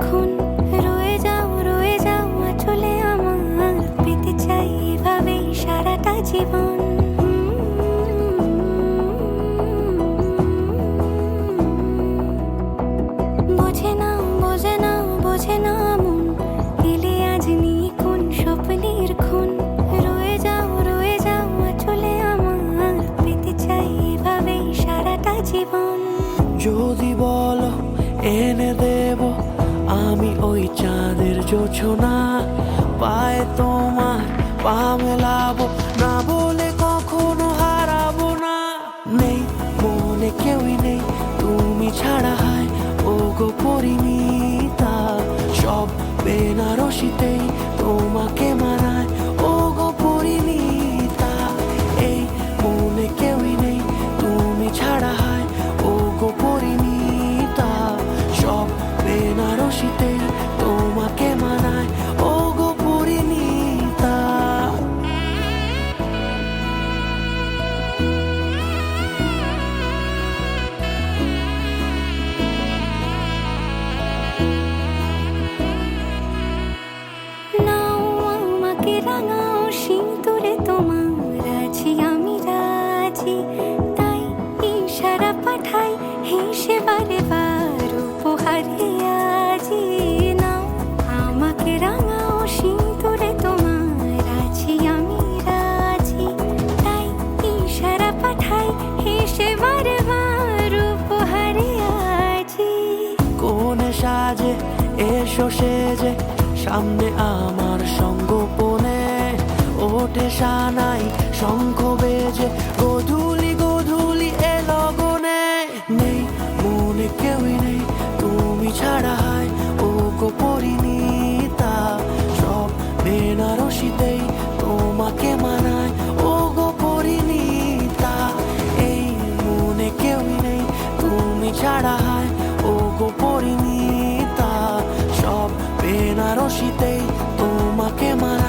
খুন। রয়ে যাও আঁচলে আমার, পেতে চাই এভাবেই সারাটা জীবন। বোঝে না মন, এলে আজ নিয়ে কোন স্বপ্নের খুন। রয়ে যাও আঁচলে আমার, পেতে চাই এভাবেই সারাটা জীবন। যদি বলো এনে দেব আমি ওই চাঁদের জোছনা, পায়ে তোমার পা মেলাবো, না বলে কখনো হারাবো না। নেই মনে কেউই নেই তুমি ছাড়া, হায় ও গো পরিণীতা। সব বেনারসিতেই তোমাকে মানায় ও গো পরিণীতা। এই মনে কেউই নেই তুমি ছাড়া, হায় ও গো পরিণীতা। সব বেনারসিতেই তোমাকে মানায় ও গো পরিণীতা। নাও আমাকে রাঙাও সিঁদুরে তোমার, আছি আমি রাজি। তাই ইশারা পাঠাই হেসে বারে বার উপহারে আজি। নাও আমাকে রাঙাও সিঁদুরে তোমার, আছি আমি রাজি। তাই ইশারা পাঠাই হেসে বারে বার উপহারে আজি। কোনে সাজে এসো সেজে সামনে আমার সঙ্গোপনে, ওঠে সানাই শঙ্খ বেজে গধূলি এ লগনে। নেই মনে কেউই নেই তুমি ছাড়া, হায় ও গো পরিণীতা। সব বেনারসিতেই তোমাকে মানায় ও গো পরিণীতা। এই মনে কেউই নেই তুমি ছাড়া, হায় ও গো পরিণীতা। সব বেনারসিতেই তোমাকে মানায়।